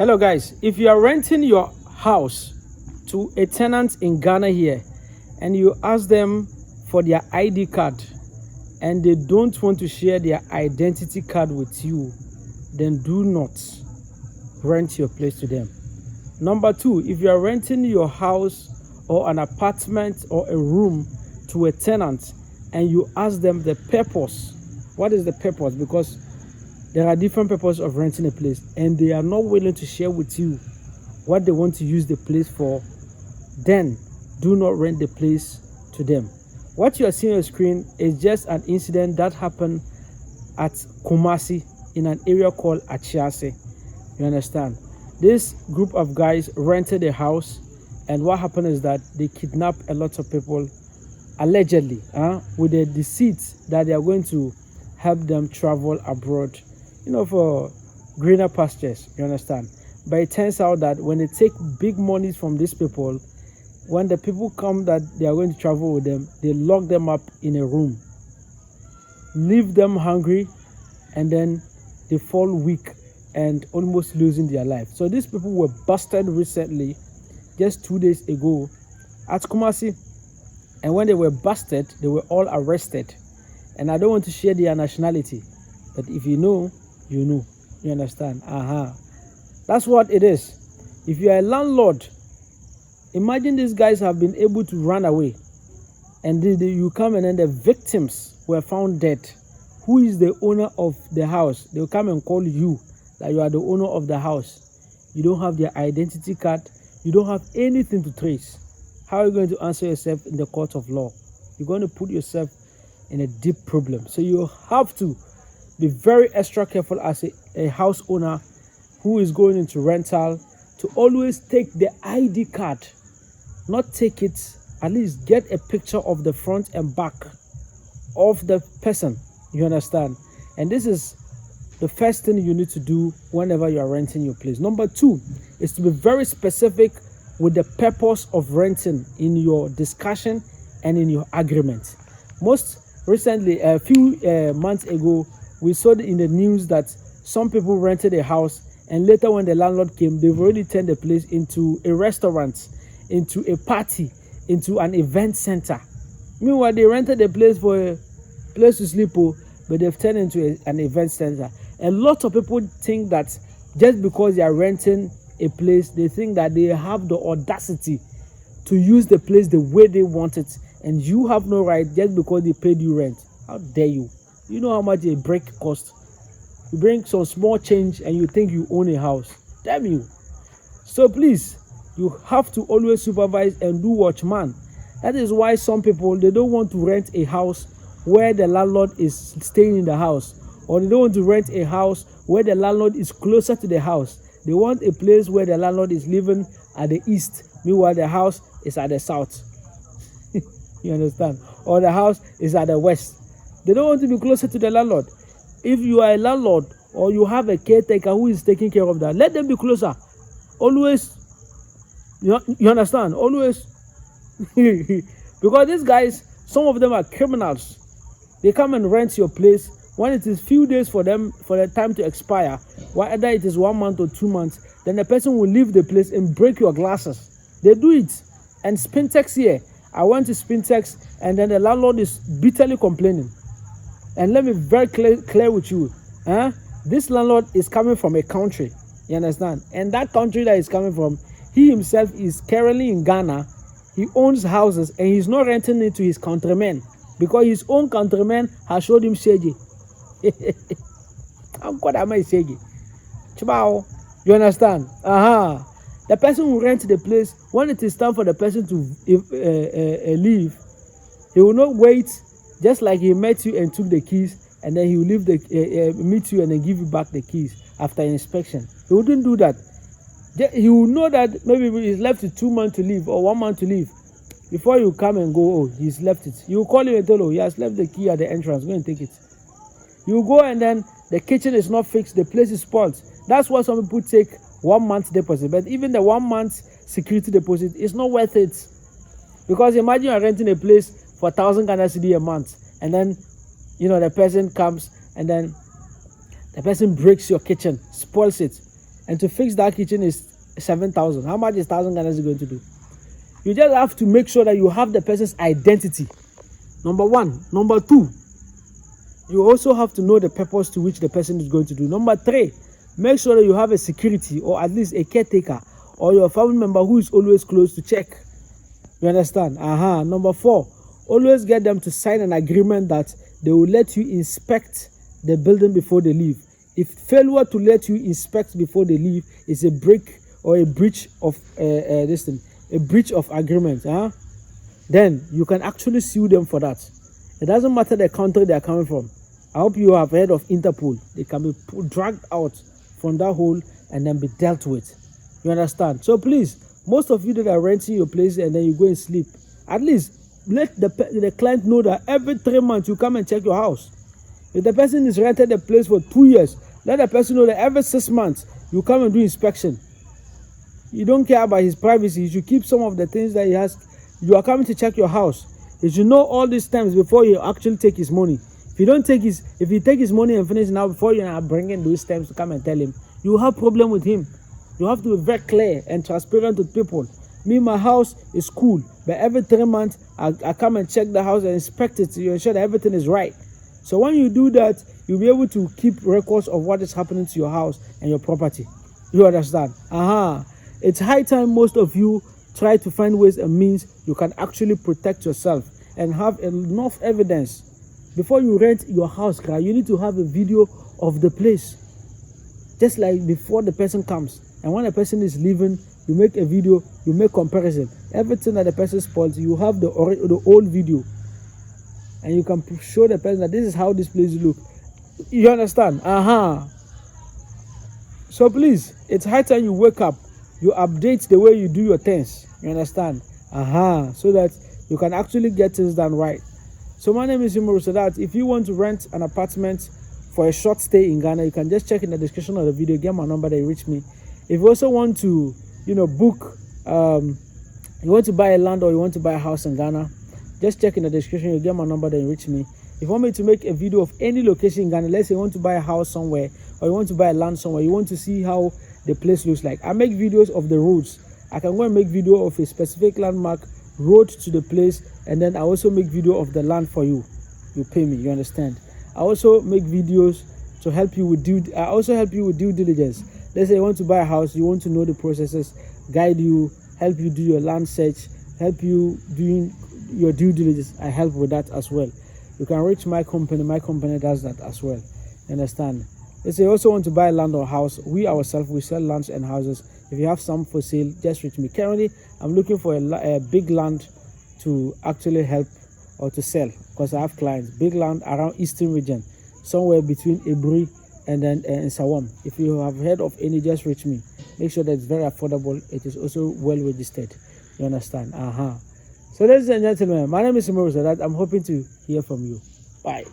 Hello guys, if you are renting your house to a tenant in Ghana here and you ask them for their ID card and they don't want to share their identity card with you, then do not rent your place to them. Number two, if you are renting your house or an apartment or a room to a tenant and you ask them the purpose, what is the purpose? Because there are different purposes of renting a place and they are not willing to share with you what they want to use the place for, then do not rent the place to them. What you are seeing on the screen is just an incident that happened at Kumasi in an area called Accra. You understand? This group of guys rented a house, and what happened is that they kidnapped a lot of people, allegedly, with the deceit that they are going to help them travel abroad, for greener pastures. You understand? But it turns out that when they take big monies from these people, when the people come that they are going to travel with them, they lock them up in a room, leave them hungry, and then they fall weak and almost losing their life. So these people were busted recently, just 2 days ago, at Kumasi. And when they were busted, they were all arrested. And I don't want to share their nationality, but if you know, you know. You understand? That's what it is. If you are a landlord, imagine these guys have been able to run away, and you come and then the victims were found dead. Who is the owner of the house? They'll come and call you that you are the owner of the house. You don't have their identity card. You don't have anything to trace. How are you going to answer yourself in the court of law? You're going to put yourself in a deep problem. So you have to be very extra careful as a house owner who is going into rental to always take the ID card. Not take it, at least get a picture of the front and back of the person. You understand? And this is the first thing you need to do whenever you are renting your place. Number two is to be very specific with the purpose of renting in your discussion and in your agreement. Most recently, a few months ago, we saw in the news that some people rented a house, and later when the landlord came, they've already turned the place into a restaurant, into a party, into an event center. Meanwhile, they rented the place for a place to sleep, but they've turned into an event center. A lot of people think that just because they are renting a place, they think that they have the audacity to use the place the way they want it, and you have no right just because they paid you rent. How dare you? You know how much a break costs? You bring some small change and you think you own a house. Damn you. So please, you have to always supervise and do watchman. That is why some people, they don't want to rent a house where the landlord is staying in the house, or they don't want to rent a house where the landlord is closer to the house. They want a place where the landlord is living at the east, meanwhile the house is at the south. You understand? Or the house is at the west. They don't want to be closer to the landlord. If you are a landlord or you have a caretaker who is taking care of that, let them be closer. Always, you understand? Always. Because these guys, some of them are criminals. They come and rent your place when it is few days for them for the time to expire, whether it is 1 month or 2 months, then the person will leave the place and break your glasses. They do it. And Spintex here, I went to Spintex and then the landlord is bitterly complaining. And let me be very clear with you. This landlord is coming from a country. You understand? And that country that he's coming from, he himself is currently in Ghana. He owns houses and he's not renting it to his countrymen because his own countrymen has showed him shaggy. What am I saying? You understand? The person who rents the place, when it is time for the person to leave, he will not wait. Just like he met you and took the keys, and then he will leave meet you and then give you back the keys after inspection. He wouldn't do that. He will know that maybe he's left it 2 months to leave or 1 month to leave. Before you come and go, he's left it. You will call him and tell he has left the key at the entrance. Go and take it. You go and then the kitchen is not fixed. The place is spoiled. That's why some people take 1 month deposit. But even the 1 month security deposit is not worth it. Because imagine you're renting a place for 1,000 Ghana cedi a month, and then the person comes and then the person breaks your kitchen, spoils it, and to fix that kitchen is 7,000. How much is 1,000 Ghana going to do? You just have to make sure that you have the person's identity. Number one. Number two, you also have to know the purpose to which the person is going to do. Number three, make sure that you have a security or at least a caretaker or your family member who is always close to check. You understand? Number four, always get them to sign an agreement that they will let you inspect the building before they leave. If failure to let you inspect before they leave is a break or a breach of a breach of agreement, then you can actually sue them for that. It doesn't matter the country they are coming from. I hope you have heard of Interpol. They can be dragged out from that hole and then be dealt with. You understand? So please, most of you that are renting your place and then you go and sleep, at least let the client know that every 3 months you come and check your house. If the person is rented the place for 2 years, let the person know that every 6 months you come and do inspection. You don't care about his privacy. You should keep some of the things that he has. You are coming to check your house. You should know all these times before you actually take his money. If you take his money and finish now before you are bringing those stamps to come and tell him, you have problem with him. You have to be very clear and transparent with people. Me, my house is cool, but every 3 months I come and check the house and inspect it to ensure that everything is right. So when you do that, you'll be able to keep records of what is happening to your house and your property. You understand? It's high time most of you try to find ways and means you can actually protect yourself and have enough evidence. Before you rent your house, you need to have a video of the place. Just like before the person comes. And when the person is leaving, you make a video, you make comparison. Everything that the person spoils, you have the old video. And you can show the person that this is how this place look. You understand? So please, it's high time you wake up. You update the way you do your things. You understand? So that you can actually get things done right. So my name is Imoru Sadat. If you want to rent an apartment for a short stay in Ghana, you can just check in the description of the video, get my number, then reach me. If you also want to, book, you want to buy a land or you want to buy a house in Ghana, just check in the description, you get my number, then reach me. If you want me to make a video of any location in Ghana, let's say you want to buy a house somewhere or you want to buy a land somewhere, you want to see how the place looks like. I make videos of the roads. I can go and make video of a specific landmark, road to the place, and then I also make video of the land for you. You pay me, you understand? I also make videos to help you with due diligence. Let's say you want to buy a house, you want to know the processes, guide you, help you do your land search, help you doing your due diligence. I help with that as well. You can reach my company does that as well. You understand? Let's say you also want to buy land or house. We ourselves, we sell lands and houses. If you have some for sale, just reach me. Currently, I'm looking for a big land to actually help or to sell because I have clients. Big land around Eastern region, somewhere between Ebri and then Sawam. If you have heard of any, just reach me. Make sure that it's very affordable. It is also well registered. You understand? So ladies and gentlemen, my name is Imoru Sadat. I'm hoping to hear from you. Bye.